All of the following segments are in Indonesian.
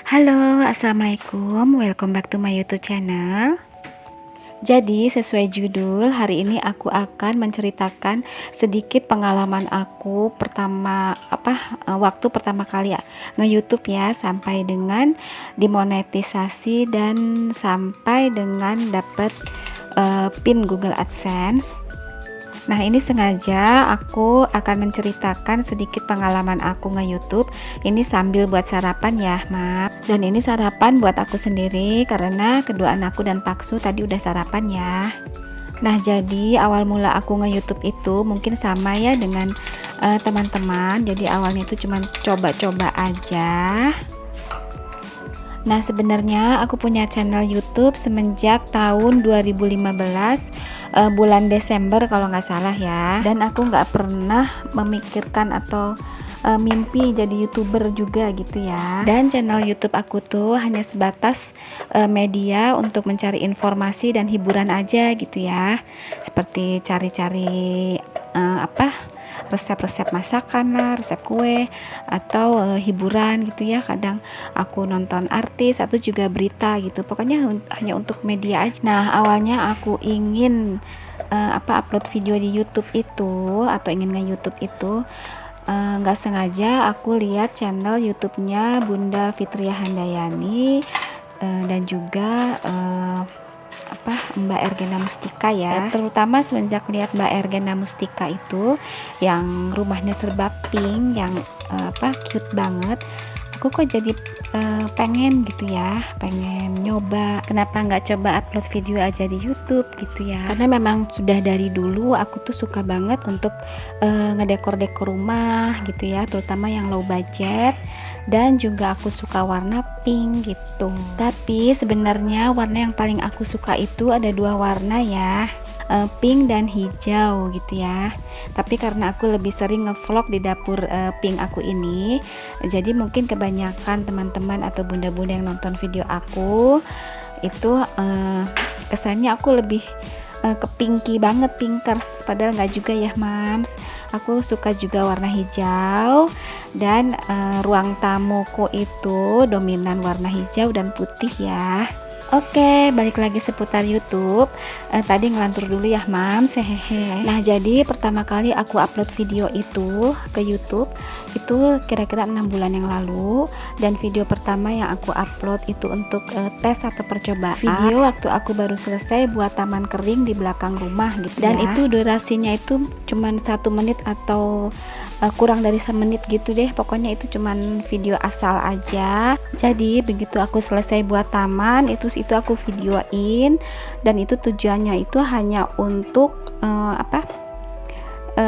Halo, assalamualaikum, welcome back to my YouTube channel. Jadi sesuai judul, hari ini aku akan menceritakan sedikit pengalaman aku waktu pertama kali nge-YouTube ya, sampai dengan dimonetisasi dan sampai dengan dapat pin Google AdSense. Nah, ini sengaja aku akan menceritakan sedikit pengalaman aku nge-YouTube. Ini sambil buat sarapan ya, maaf. Dan ini sarapan buat aku sendiri karena kedua anakku dan Paksu tadi udah sarapan ya. Nah, jadi awal mula aku nge-YouTube itu mungkin sama ya dengan teman-teman. Jadi awalnya itu cuma coba-coba aja. Nah, sebenarnya aku punya channel YouTube semenjak tahun 2015 bulan Desember kalau nggak salah ya. Dan aku nggak pernah memikirkan atau mimpi jadi YouTuber juga gitu ya. Dan channel YouTube aku tuh hanya sebatas media untuk mencari informasi dan hiburan aja gitu ya. Seperti cari-cari resep-resep masakan lah, resep kue, atau hiburan gitu ya. Kadang aku nonton artis atau juga berita gitu, pokoknya hanya untuk media aja. Nah, awalnya aku ingin upload video di YouTube itu, atau ingin nge-YouTube itu nggak sengaja aku lihat channel YouTube-nya Bunda Fitria Handayani dan juga Mbak Ergena Mustika ya. Terutama semenjak lihat Mbak Ergena Mustika itu yang rumahnya serba pink, yang cute banget, aku kok jadi pengen gitu ya, pengen nyoba, kenapa nggak coba upload video aja di YouTube gitu ya. Karena memang sudah dari dulu aku tuh suka banget untuk ngedekor-dekor rumah gitu ya, terutama yang low budget. Dan juga aku suka warna pink gitu. Tapi sebenarnya warna yang paling aku suka itu ada dua warna ya, pink dan hijau gitu ya. Tapi karena aku lebih sering ngevlog di dapur pink aku ini, jadi mungkin kebanyakan teman-teman atau bunda-bunda yang nonton video aku itu kesannya aku lebih ke pinky banget, pinkers, padahal nggak juga ya mams. Aku suka juga warna hijau, dan ruang tamuku itu dominan warna hijau dan putih ya. Oke, balik lagi seputar YouTube. Tadi ngelantur dulu ya mams, hehehe. Nah, jadi pertama kali aku upload video itu ke YouTube itu kira-kira 6 bulan yang lalu. Dan video pertama yang aku upload itu untuk tes atau percobaan video waktu aku baru selesai buat taman kering di belakang rumah gitu. Dan itu durasinya itu cuman 1 menit atau kurang dari 1 menit gitu deh. Pokoknya itu cuman video asal aja. Jadi begitu aku selesai buat taman itu aku videoin, dan itu tujuannya itu hanya untuk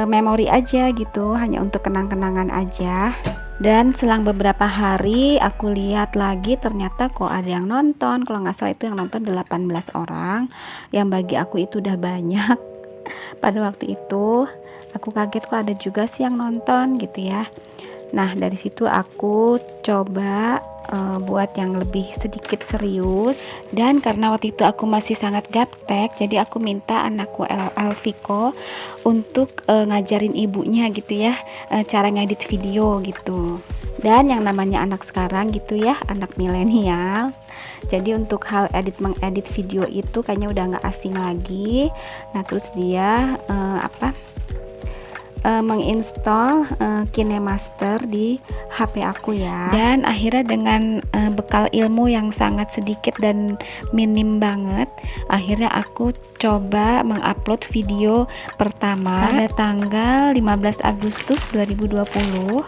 memori aja gitu, hanya untuk kenang-kenangan aja. Dan selang beberapa hari aku lihat lagi, ternyata kok ada yang nonton. Kalau nggak salah itu yang nonton 18 orang, yang bagi aku itu udah banyak. Pada waktu itu aku kaget kok ada juga sih yang nonton gitu ya. Nah, dari situ aku coba buat yang lebih sedikit serius. Dan karena waktu itu aku masih sangat gaptek, jadi aku minta anakku Alviko untuk ngajarin ibunya gitu ya, cara ngedit video gitu. Dan yang namanya anak sekarang gitu ya, anak milenial, jadi untuk hal mengedit video itu kayaknya udah nggak asing lagi. Nah, terus dia menginstall KineMaster di HP aku ya. Dan akhirnya dengan bekal ilmu yang sangat sedikit dan minim banget, akhirnya aku coba mengupload video pertama pada tanggal 15 Agustus 2020.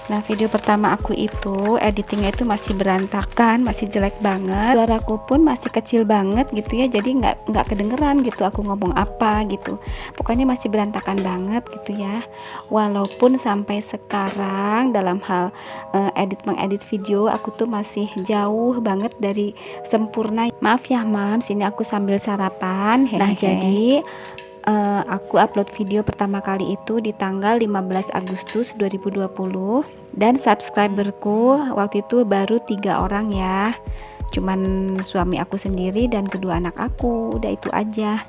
Nah, video pertama aku itu editingnya itu masih berantakan, masih jelek banget. Suaraku pun masih kecil banget gitu ya. Jadi nggak kedengeran gitu aku ngomong apa gitu. Pokoknya masih berantakan banget gitu ya. Walaupun sampai sekarang dalam hal mengedit video aku tuh masih jauh banget dari sempurna. Maaf ya, Mam, sini aku sambil sarapan. Nah, jadi aku upload video pertama kali itu di tanggal 15 Agustus 2020 dan subscriberku waktu itu baru 3 orang ya, cuman suami aku sendiri dan kedua anak aku, udah itu aja.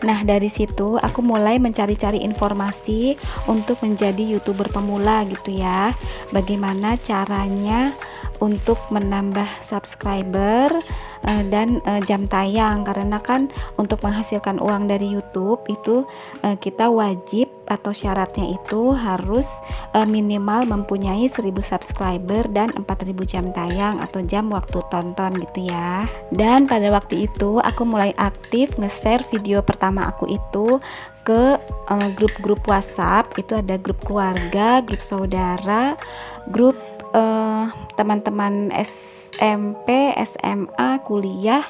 Nah, dari situ aku mulai mencari-cari informasi untuk menjadi YouTuber pemula gitu ya. Bagaimana caranya untuk menambah subscriber dan jam tayang, karena kan untuk menghasilkan uang dari YouTube itu kita wajib atau syaratnya itu harus minimal mempunyai 1000 subscriber dan 4000 jam tayang atau jam waktu tonton gitu ya. Dan pada waktu itu aku mulai aktif nge-share video pertama aku itu ke grup-grup WhatsApp. Itu ada grup keluarga, grup saudara, grup teman-teman SMP, SMA, kuliah,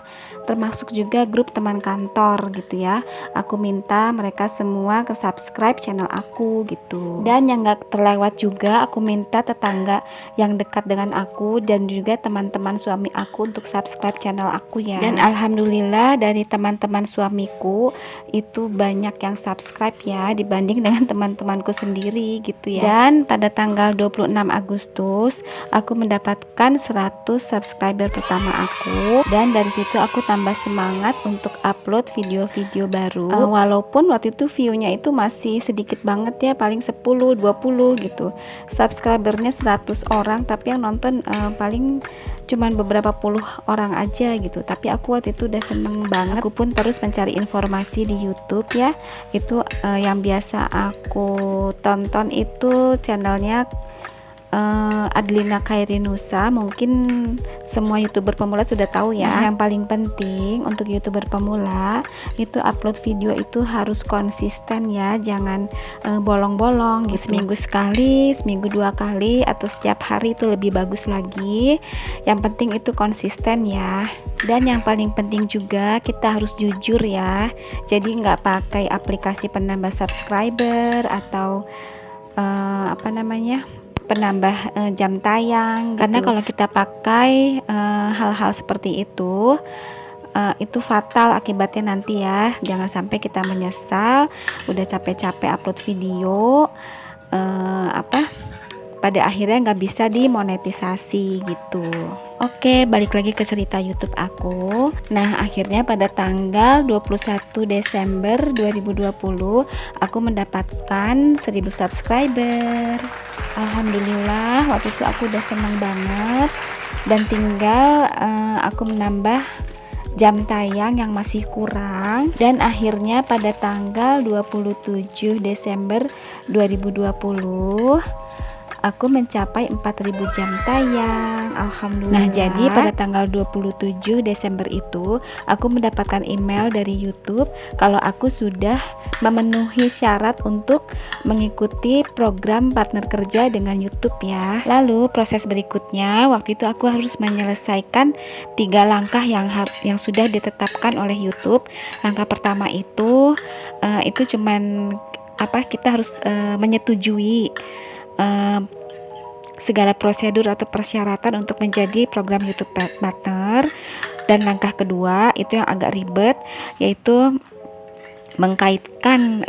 termasuk juga grup teman kantor gitu ya. Aku minta mereka semua ke subscribe channel aku gitu. Dan yang gak terlewat juga aku minta tetangga yang dekat dengan aku dan juga teman-teman suami aku untuk subscribe channel aku ya. Dan alhamdulillah dari teman-teman suamiku itu banyak yang subscribe ya dibanding dengan teman-temanku sendiri gitu ya. Dan pada tanggal 26 Agustus aku mendapatkan 100 subscriber pertama aku, dan dari situ aku tambah semangat untuk upload video-video baru. Walaupun waktu itu view-nya itu masih sedikit banget ya, paling 10-20 gitu. Subscribernya 100 orang tapi yang nonton paling cuman beberapa puluh orang aja gitu. Tapi aku waktu itu udah seneng banget. Aku pun terus mencari informasi di YouTube ya. Itu yang biasa aku tonton itu channelnya Adlina Kairinusa. Mungkin semua YouTuber pemula sudah tahu ya. Yang paling penting untuk YouTuber pemula itu upload video itu harus konsisten ya, jangan bolong-bolong gitu. Seminggu sekali, seminggu 2 kali, atau setiap hari itu lebih bagus lagi. Yang penting itu konsisten ya. Dan yang paling penting juga kita harus jujur ya. Jadi nggak pakai aplikasi penambah subscriber atau penambah jam tayang gitu. Karena kalau kita pakai hal-hal seperti itu fatal akibatnya nanti ya. Jangan sampai kita menyesal udah capek-capek upload video pada akhirnya nggak bisa dimonetisasi gitu. Oke, balik lagi ke cerita YouTube aku. Nah, akhirnya pada tanggal 21 Desember 2020 aku mendapatkan 1000 subscriber. Alhamdulillah, waktu itu aku udah senang banget, dan tinggal aku menambah jam tayang yang masih kurang, dan akhirnya pada tanggal 27 Desember 2020 aku mencapai 4000 jam tayang. Alhamdulillah. Nah, jadi pada tanggal 27 Desember itu aku mendapatkan email dari YouTube kalau aku sudah memenuhi syarat untuk mengikuti program partner kerja dengan YouTube ya. Lalu proses berikutnya waktu itu aku harus menyelesaikan 3 langkah yang sudah ditetapkan oleh YouTube. Langkah pertama itu cuman kita harus menyetujui segala prosedur atau persyaratan untuk menjadi program YouTube partner. Dan langkah kedua itu yang agak ribet, yaitu mengkaitkan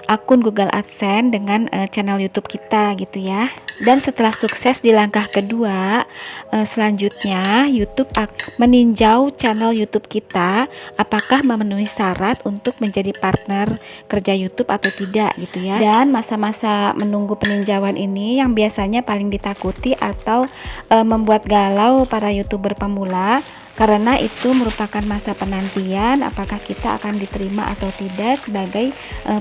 akun Google AdSense dengan channel YouTube kita gitu ya. Dan setelah sukses di langkah kedua, selanjutnya YouTube meninjau channel YouTube kita apakah memenuhi syarat untuk menjadi partner kerja YouTube atau tidak gitu ya. Dan masa-masa menunggu peninjauan ini yang biasanya paling ditakuti atau membuat galau para YouTuber pemula, karena itu merupakan masa penantian apakah kita akan diterima atau tidak sebagai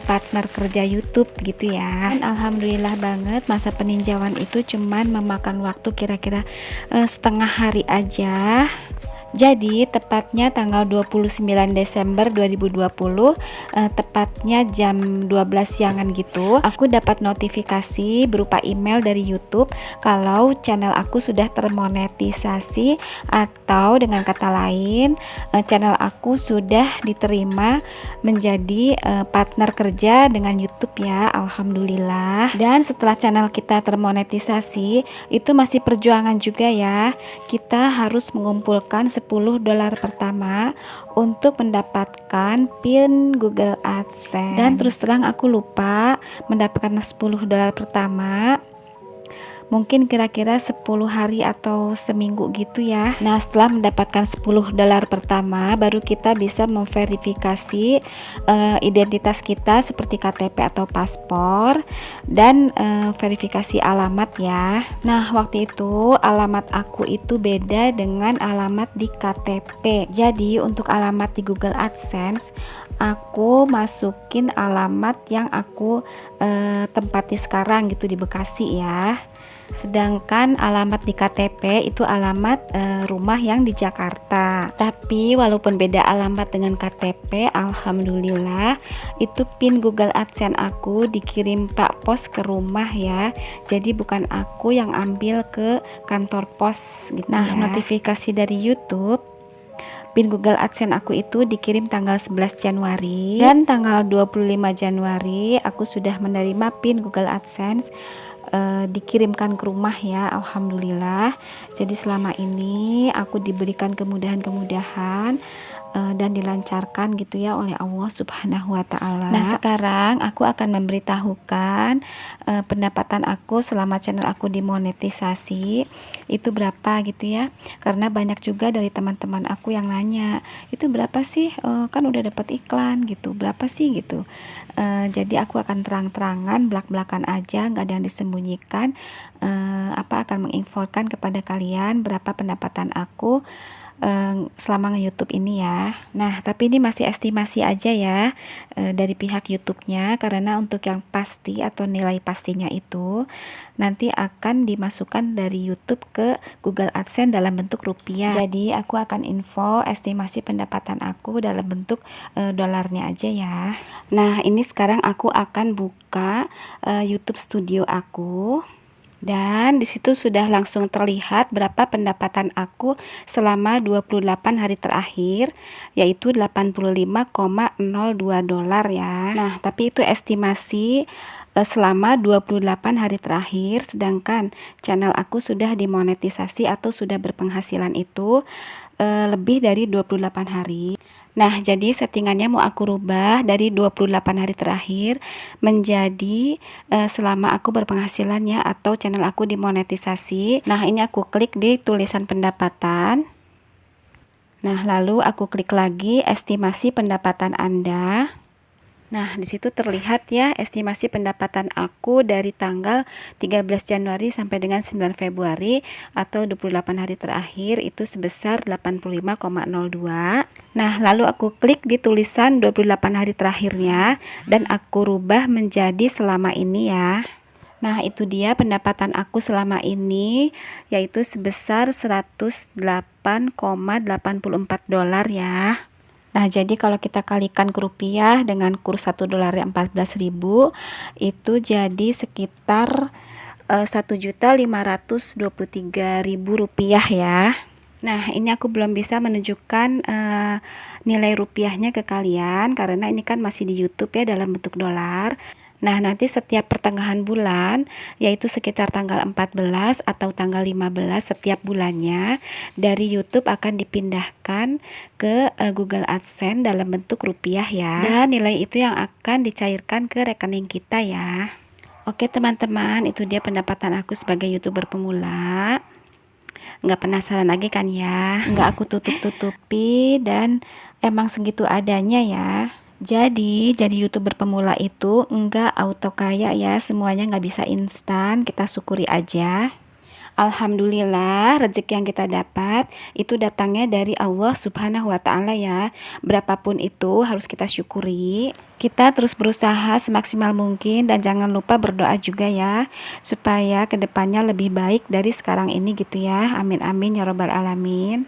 partner kerja YouTube gitu ya. Dan alhamdulillah banget masa peninjauan itu cuman memakan waktu kira-kira setengah hari aja. Jadi tepatnya tanggal 29 Desember 2020, tepatnya jam 12 siangan gitu, aku dapat notifikasi berupa email dari YouTube kalau channel aku sudah termonetisasi, atau dengan kata lain channel aku sudah diterima menjadi partner kerja dengan YouTube ya. Alhamdulillah. Dan setelah channel kita termonetisasi, itu masih perjuangan juga ya. Kita harus mengumpulkan $10 pertama untuk mendapatkan pin Google AdSense. Dan terus terang aku lupa mendapatkan $10 pertama, mungkin kira-kira 10 hari atau seminggu gitu ya. Nah, setelah mendapatkan $10 pertama, baru kita bisa memverifikasi identitas kita seperti KTP atau paspor, dan verifikasi alamat ya. Nah, waktu itu alamat aku itu beda dengan alamat di KTP. Jadi untuk alamat di Google AdSense, aku masukin alamat yang aku tempati sekarang gitu di Bekasi ya. Sedangkan alamat di KTP itu alamat rumah yang di Jakarta. Tapi walaupun beda alamat dengan KTP, alhamdulillah itu pin Google AdSense aku dikirim Pak Pos ke rumah ya. Jadi bukan aku yang ambil ke kantor pos gitu. Nah, notifikasi dari YouTube pin Google AdSense aku itu dikirim tanggal 11 Januari, dan tanggal 25 Januari aku sudah menerima pin Google AdSense dikirimkan ke rumah ya. Alhamdulillah. Jadi selama ini aku diberikan kemudahan-kemudahan dan dilancarkan gitu ya oleh Allah Subhanahu wa Ta'ala. Nah, sekarang aku akan memberitahukan pendapatan aku selama channel aku dimonetisasi itu berapa gitu ya, karena banyak juga dari teman-teman aku yang nanya, itu berapa sih, kan udah dapat iklan gitu, berapa sih gitu. Jadi aku akan terang-terangan, belak-belakan aja, nggak ada yang disembunyikan. Akan menginfokan kepada kalian berapa pendapatan aku selama nge-YouTube ini ya. Nah, tapi ini masih estimasi aja ya dari pihak YouTube-nya, karena untuk yang pasti atau nilai pastinya itu nanti akan dimasukkan dari YouTube ke Google AdSense dalam bentuk rupiah. Jadi aku akan info estimasi pendapatan aku dalam bentuk dolarnya aja ya. Nah, ini sekarang aku akan buka YouTube Studio aku. Dan disitu sudah langsung terlihat berapa pendapatan aku selama 28 hari terakhir, yaitu $85,02 ya. Nah, tapi itu estimasi selama 28 hari terakhir, sedangkan channel aku sudah dimonetisasi atau sudah berpenghasilan itu lebih dari 28 hari. Nah, jadi settingannya mau aku rubah dari 28 hari terakhir menjadi selama aku berpenghasilan ya, atau channel aku dimonetisasi. Nah, ini aku klik di tulisan pendapatan. Nah, lalu aku klik lagi estimasi pendapatan Anda. Nah, di situ terlihat ya estimasi pendapatan aku dari tanggal 13 Januari sampai dengan 9 Februari atau 28 hari terakhir itu sebesar 85,02. Nah, lalu aku klik di tulisan 28 hari terakhirnya dan aku rubah menjadi selama ini ya. Nah, itu dia pendapatan aku selama ini, yaitu sebesar $108,84 ya. Nah, jadi kalau kita kalikan ke rupiah dengan kurs $1 yang 14.000, itu jadi sekitar Rp1.523.000 ya. Nah, ini aku belum bisa menunjukkan nilai rupiahnya ke kalian karena ini kan masih di YouTube ya dalam bentuk dolar. Nah, nanti setiap pertengahan bulan, yaitu sekitar tanggal 14 atau tanggal 15 setiap bulannya, dari YouTube akan dipindahkan ke Google AdSense dalam bentuk rupiah ya. Dan nilai itu yang akan dicairkan ke rekening kita ya. Oke teman-teman, itu dia pendapatan aku sebagai YouTuber pemula. Nggak penasaran lagi kan ya? Nggak aku tutup-tutupi dan emang segitu adanya ya. Jadi YouTuber pemula itu enggak auto kaya ya, semuanya nggak bisa instan, kita syukuri aja. Alhamdulillah rezeki yang kita dapat itu datangnya dari Allah Subhanahu wa Ta'ala ya. Berapapun itu harus kita syukuri. Kita terus berusaha semaksimal mungkin dan jangan lupa berdoa juga ya, supaya kedepannya lebih baik dari sekarang ini gitu ya. Amin amin ya robbal alamin.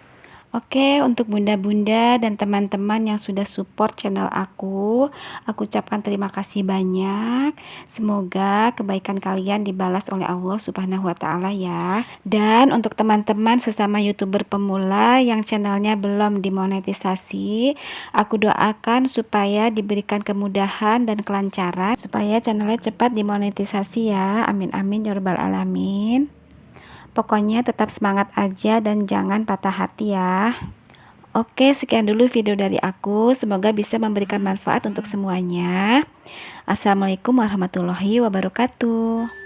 Oke, untuk bunda-bunda dan teman-teman yang sudah support channel aku ucapkan terima kasih banyak. Semoga kebaikan kalian dibalas oleh Allah Subhanahu wa Ta'ala ya. Dan untuk teman-teman sesama YouTuber pemula yang channelnya belum dimonetisasi, aku doakan supaya diberikan kemudahan dan kelancaran supaya channelnya cepat dimonetisasi ya. Amin amin ya rabbal alamin. Pokoknya tetap semangat aja dan jangan patah hati ya. Oke, sekian dulu video dari aku. Semoga bisa memberikan manfaat untuk semuanya. Assalamualaikum warahmatullahi wabarakatuh.